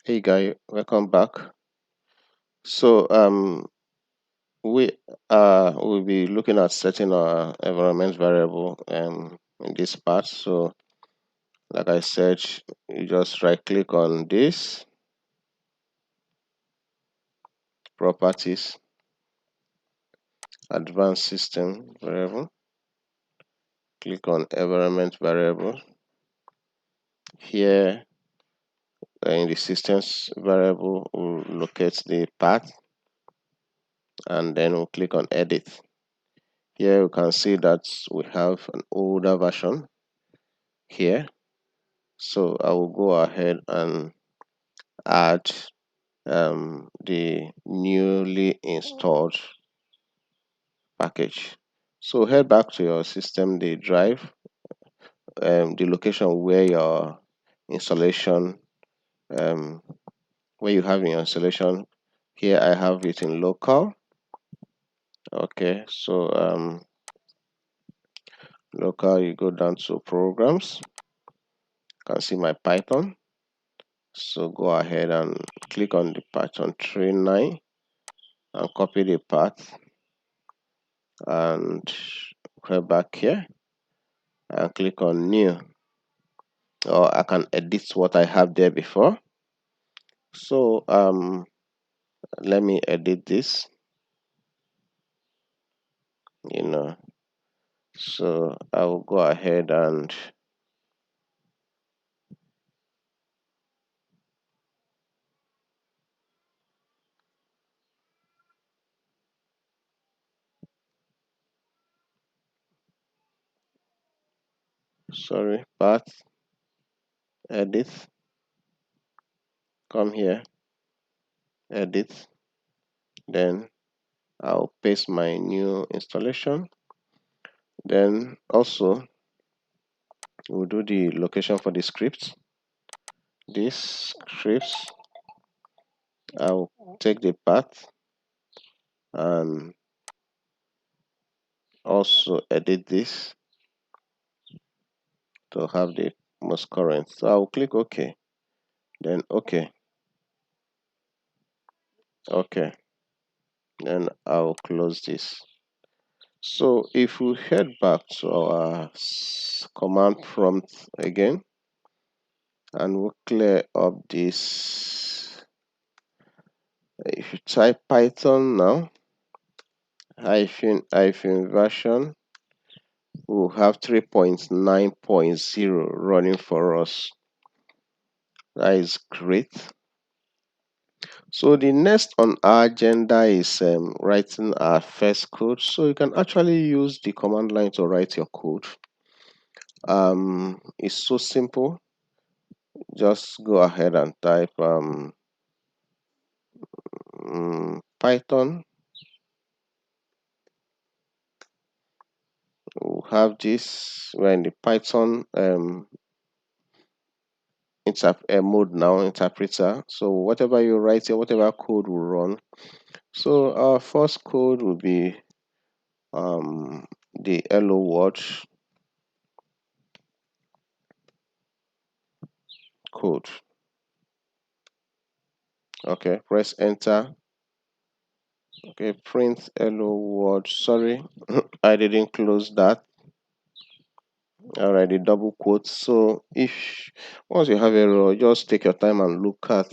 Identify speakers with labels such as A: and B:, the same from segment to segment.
A: Hey guy, welcome back. So we will be looking at setting our environment variable in this part. So like I said, you just right click on this properties, advanced system variable, click on environment variable. Here in the systems variable, we'll locate the path and then we'll click on edit. Here you can see that we have an older version here. So I will go ahead and add the newly installed package. So head back to your system, the drive, the location where your installation, um, where you have your installation. Here I have it in local. Okay, so local, you go down to programs. You can see my Python. So go ahead and click on the Python 3.9 and copy the path and head back here and click on new, or I can edit what I have there before. So let me edit this, you know. So I will go ahead and sorry, path, edit, come here, edit, then I'll paste my new installation. Then also we'll do the location for the script. This scripts, I'll take the path and also edit this to have the most current. So I'll click OK, then OK, OK, then I'll close this. So if we head back to our command prompt again and we'll clear up this, if you type Python now, hyphen version, we'll have 3.9.0 running for us. That is great. So the next on our agenda is writing our first code. So you can actually use the command line to write your code. It's so simple. Just go ahead and type Python. We'll have this. We're in the Python mode now, interpreter. So whatever you write here, whatever code will run. So our first code will be the hello world code. Okay, press enter. Okay, print hello world. Sorry, I didn't close that. Alright, the double quote. So if once you have error, just take your time and look at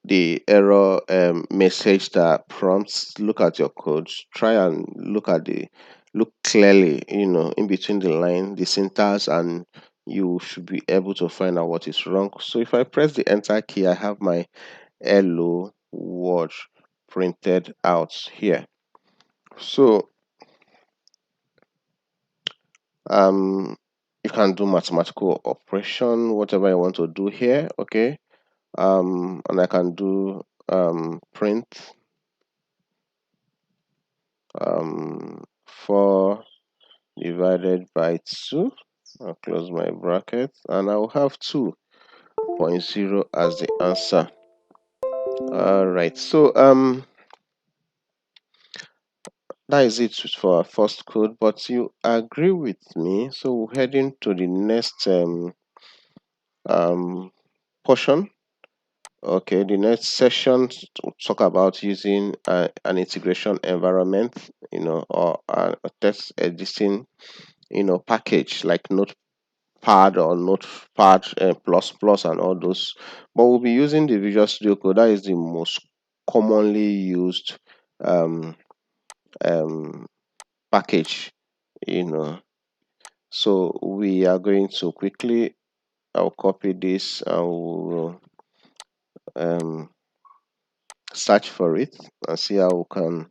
A: the error message that prompts. Look at your code, try and look clearly, in between the line, the syntax, and you should be able to find out what is wrong. So if I press the enter key, I have my hello world printed out here. So you can do mathematical operation, whatever you want to do here. Okay, and I can do print 4 divided by 2. I'll close my bracket and I'll have 2.0 as the answer. All right, so that is it for our first code, but you agree with me, so we're heading to the next portion. Okay, the next session to talk about using an integration environment, or a text editing, package like Notepad or Notepad plus plus and all those. But we'll be using the Visual Studio Code. That is the most commonly used um, um, package, you know. So we are going to quickly, I'll copy this and we'll um, search for it and see how we can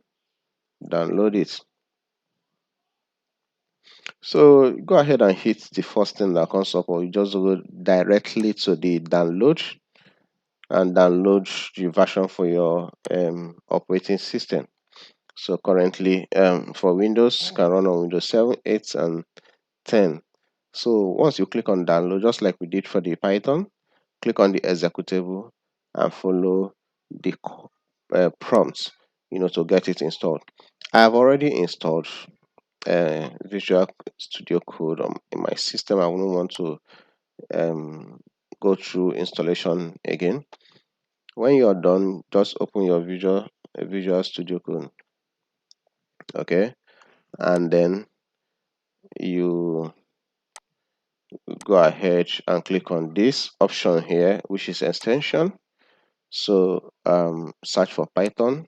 A: download it. So go ahead and hit the first thing that comes up, or you just go directly to the download and download the version for your operating system. So currently, for Windows, can run on Windows 7, 8, and 10. So once you click on download, just like we did for the Python, click on the executable and follow the prompts, to get it installed. I have already installed Visual Studio Code in my system. I wouldn't want to go through installation again. When you're done, just open your Visual Studio Code, okay, and then you go ahead and click on this option here, which is extension. So search for Python.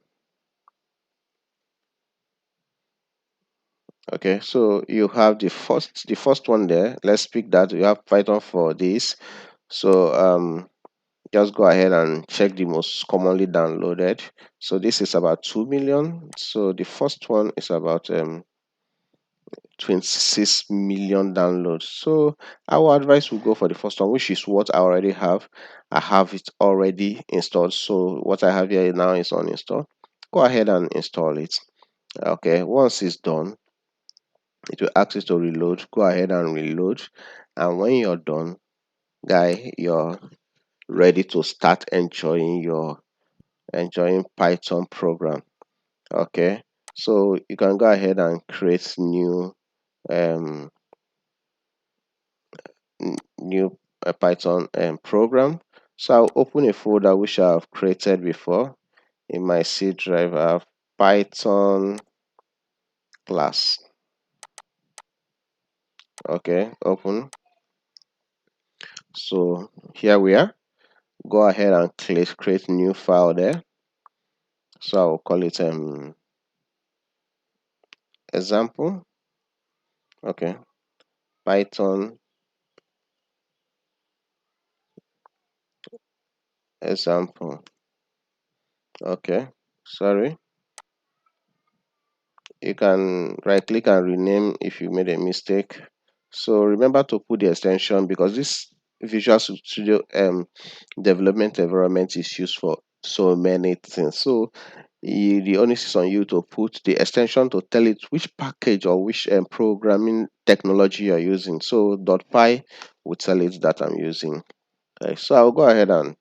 A: Okay, so you have the first one there. Let's pick that. You have Python for this. So just go ahead and check the most commonly downloaded. So this is about 2 million. So the first one is about 26 million downloads. So our advice will go for the first one, which is what I already have. I have it already installed. So what I have here now is uninstalled. Go ahead and install it. Okay, once it's done, it will ask you to reload. Go ahead and reload, and when you're done, guy, you're ready to start enjoying Python program. Okay, so you can go ahead and create um new Python program. So I'll open a folder which I've created before. In my C drive, I have Python class. Okay, open. So here we are. Go ahead and create new file there. So I'll call it example. Okay, Python example. Okay, sorry. You can right click and rename if you made a mistake. So remember to put the extension, because this Visual Studio development environment is used for so many things. So the onus is on you to put the extension to tell it which package or which programming technology you're using. So .py will tell it that I'm using. Okay, so I'll go ahead and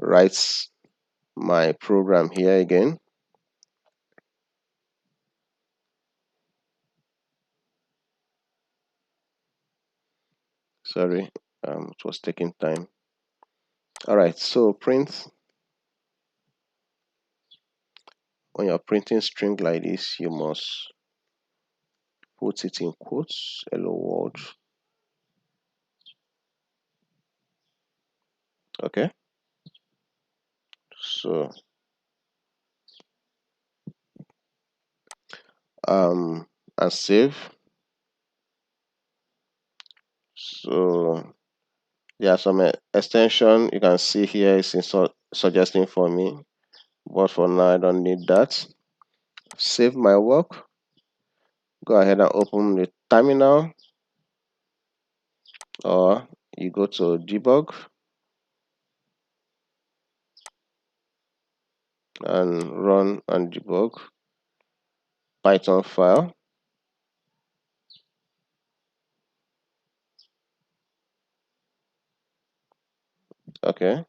A: write my program here again. Sorry, it was taking time. All right, so print. When you're printing string like this, you must put it in quotes. Hello world. Okay, so and save. So yeah, some extension you can see here is suggesting for me, but for now I don't need that. Save my work. Go ahead and open the terminal, or you go to debug and run and debug Python file. Okay,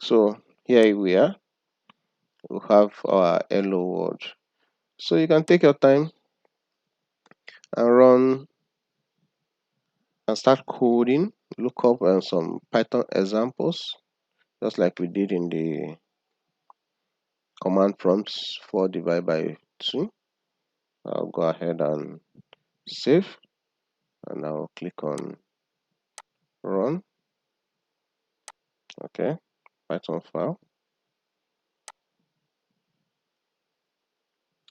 A: so here we are. We have our hello world. So you can take your time and run and start coding. Look up some Python examples, just like we did in the command prompts for divide by 2. I'll go ahead and save, and I'll click on run. Okay, Python file,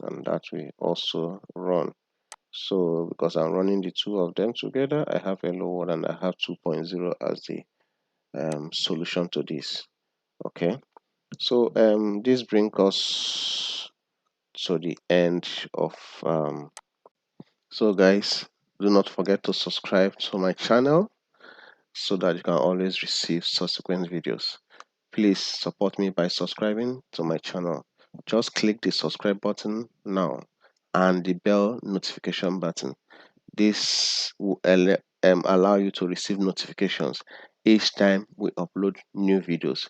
A: and that will also run. So because I'm running the two of them together, I have hello world and I have 2.0 as the solution to this. Okay, so this brings us to the end of so guys, do not forget to subscribe to my channel so that you can always receive subsequent videos. Please support me by subscribing to my channel. Just click the subscribe button now and the bell notification button. This will allow you to receive notifications each time we upload new videos.